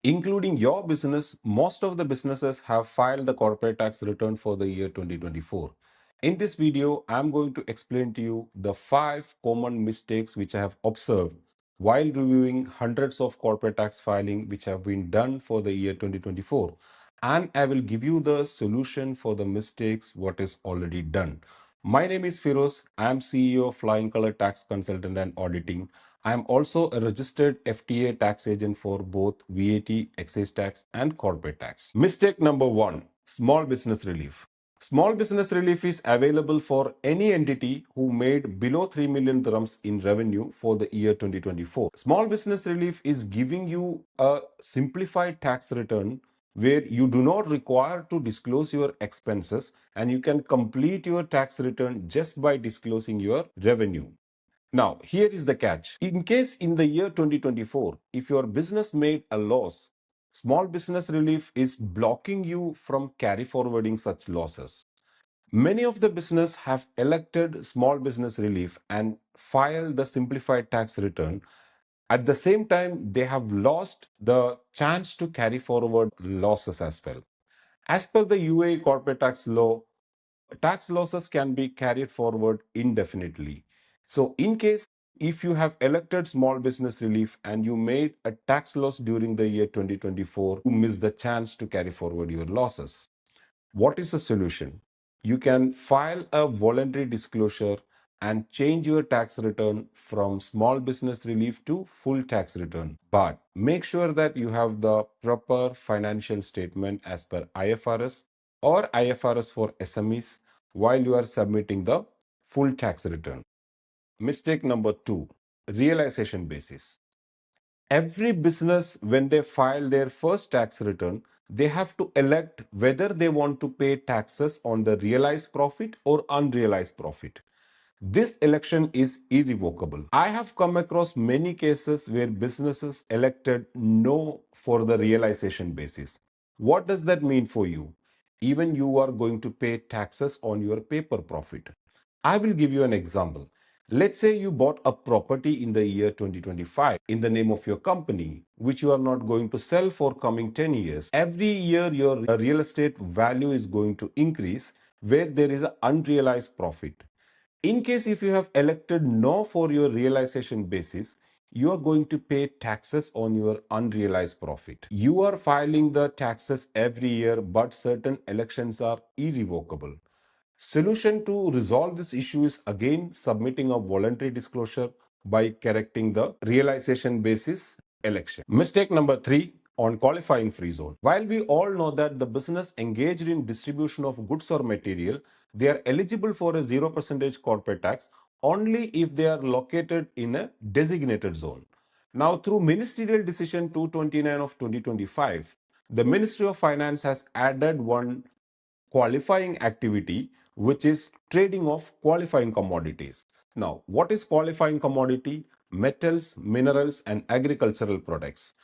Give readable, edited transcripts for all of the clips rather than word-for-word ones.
Including your business, most of the businesses have filed the corporate tax return for the year 2024. In this video, I'm going to explain to you the 5 common mistakes which I have observed while reviewing hundreds of corporate tax filing which have been done for the year 2024. And I will give you the solution for the mistakes what is already done. My name is Firoz. I am CEO of Flying Color Tax Consultant and Auditing. I am also a registered FTA tax agent for both VAT, excise tax, and corporate tax. Mistake number 1, small business relief. Small business relief is available for any entity who made below 3 million dirhams in revenue for the year 2024. Small business relief is giving you a simplified tax return where you do not require to disclose your expenses and you can complete your tax return just by disclosing your revenue. Now, here is the catch. In case in the year 2024, if your business made a loss, small business relief is blocking you from carry forwarding such losses. Many of the business have elected small business relief and filed the simplified tax return. At the same time, they have lost the chance to carry forward losses as well. As per the UAE Corporate Tax law, tax losses can be carried forward indefinitely. So, in case if you have elected small business relief and you made a tax loss during the year 2024, you miss the chance to carry forward your losses. What is the solution? You can file a voluntary disclosure and change your tax return from small business relief to full tax return. But make sure that you have the proper financial statement as per IFRS or IFRS for SMEs while you are submitting the full tax return. Mistake number 2, realization basis. Every business, when they file their first tax return, they have to elect whether they want to pay taxes on the realized profit or unrealized profit. This election is irrevocable. I have come across many cases where businesses elected no for the realization basis. What does that mean for you? Even you are going to pay taxes on your paper profit. I will give you an example. Let's say you bought a property in the year 2025 in the name of your company, which you are not going to sell for coming 10 years. Every year, your real estate value is going to increase where there is an unrealized profit. In case if you have elected no for your realization basis, you are going to pay taxes on your unrealized profit. You are filing the taxes every year, but certain elections are irrevocable. Solution to resolve this issue is again submitting a voluntary disclosure by correcting the realization basis election. Mistake number 3 on qualifying free zone. While we all know that the business engaged in distribution of goods or material, they are eligible for a 0% corporate tax only if they are located in a designated zone. Now, through Ministerial Decision 229 of 2025, the Ministry of Finance has added one qualifying activity, which is trading of qualifying commodities. Now, what is qualifying commodity? Metals, minerals, and agricultural products.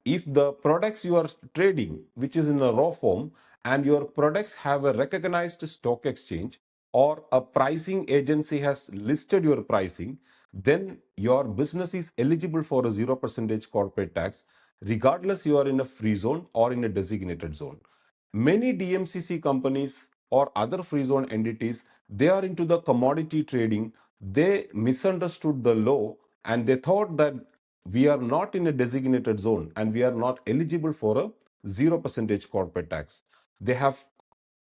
If the products you are trading, which is in a raw form, and your products have a recognized stock exchange or a pricing agency has listed your pricing, then your business is eligible for a 0% corporate tax, regardless you are in a free zone or in a designated zone. Many DMCC companies or other free zone entities, they are into the commodity trading. They misunderstood the law and they thought that we are not in a designated zone and we are not eligible for a 0% corporate tax. They have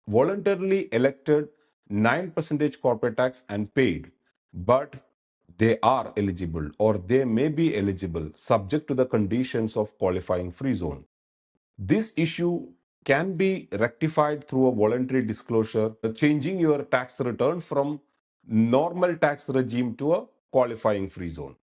voluntarily elected 9% corporate tax and paid, but they are eligible or they may be eligible subject to the conditions of qualifying free zone. This issue can be rectified through a voluntary disclosure, changing your tax return from normal tax regime to a qualifying free zone.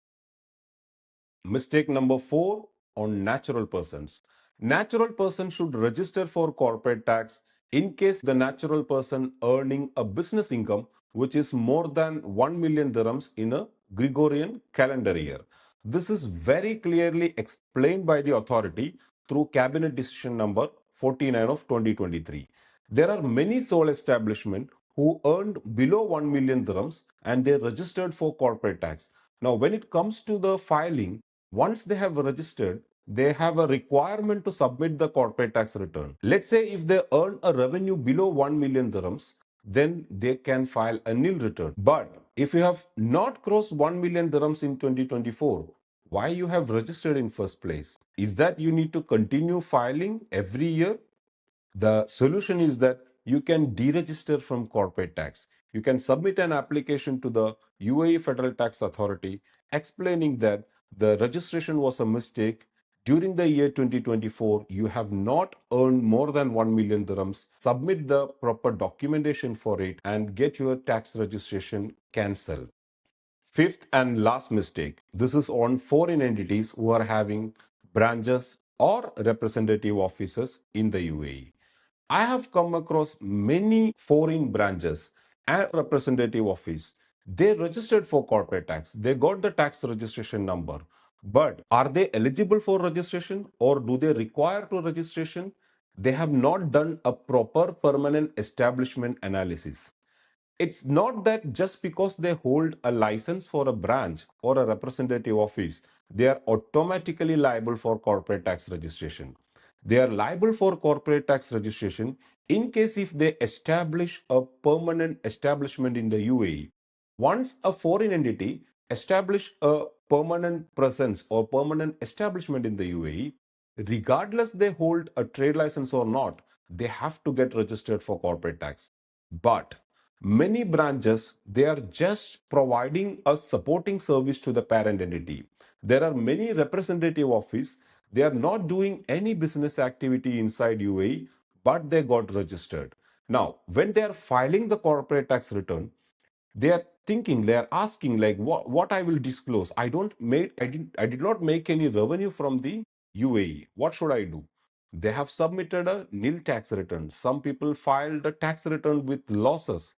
Mistake number 4 on natural persons. Natural person should register for corporate tax in case the natural person earning a business income which is more than 1 million dirhams in a Gregorian calendar year. This is very clearly explained by the authority through Cabinet Decision number 49 of 2023. There are many sole establishments who earned below 1 million dirhams and they registered for corporate tax. Now, when it comes to the filing, once they have registered, they have a requirement to submit the corporate tax return. Let's say if they earn a revenue below 1 million dirhams, then they can file a nil return. But if you have not crossed 1 million dirhams in 2024, why you have registered in first place? Is that you need to continue filing every year? The solution is that you can deregister from corporate tax. You can submit an application to the UAE Federal Tax Authority explaining that the registration was a mistake. During the year 2024, you have not earned more than 1 million dirhams. Submit the proper documentation for it and get your tax registration cancelled. Fifth and last mistake. This is on foreign entities who are having branches or representative offices in the UAE. I have come across many foreign branches and representative office. They registered for corporate tax. They got the tax registration number. But are they eligible for registration or do they require to registration? They have not done a proper permanent establishment analysis. It's not that just because they hold a license for a branch or a representative office, they are automatically liable for corporate tax registration. They are liable for corporate tax registration in case if they establish a permanent establishment in the UAE. Once a foreign entity establish a permanent presence or permanent establishment in the UAE, regardless they hold a trade license or not, they have to get registered for corporate tax. But many branches, they are just providing a supporting service to the parent entity. There are many representative office, they are not doing any business activity inside UAE, but they got registered. Now, when they are filing the corporate tax return, they are thinking, they are asking like what I will disclose. I did not make any revenue from the UAE. What should I do? They have submitted a nil tax return. Some people filed a tax return with losses.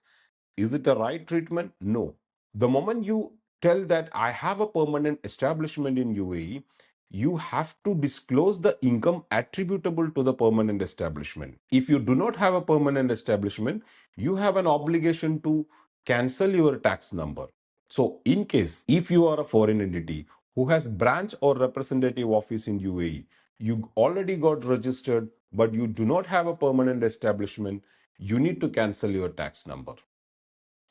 Is it a right treatment? No. The moment you tell that I have a permanent establishment in UAE, you have to disclose the income attributable to the permanent establishment. If you do not have a permanent establishment, you have an obligation to cancel your tax number. So, in case if you are a foreign entity who has branch or representative office in UAE, you already got registered, but you do not have a permanent establishment, you need to cancel your tax number.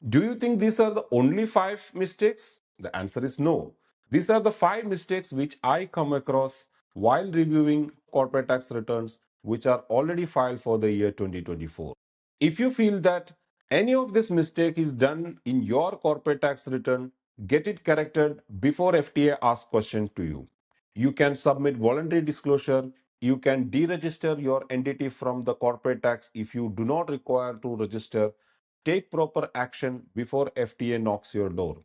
Do you think these are the only 5 mistakes? The answer is no. These are the 5 mistakes which I come across while reviewing corporate tax returns which are already filed for the year 2024. If you feel that any of this mistake is done in your corporate tax return, get it corrected before FTA asks questions to you. You can submit voluntary disclosure. You can deregister your entity from the corporate tax if you do not require to register. Take proper action before FTA knocks your door.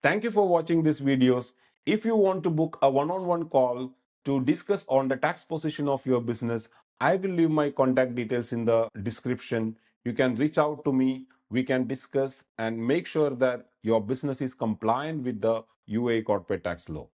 Thank you for watching these videos. If you want to book a one-on-one call to discuss on the tax position of your business, I will leave my contact details in the description. You can reach out to me. We can discuss and make sure that your business is compliant with the UAE corporate tax law.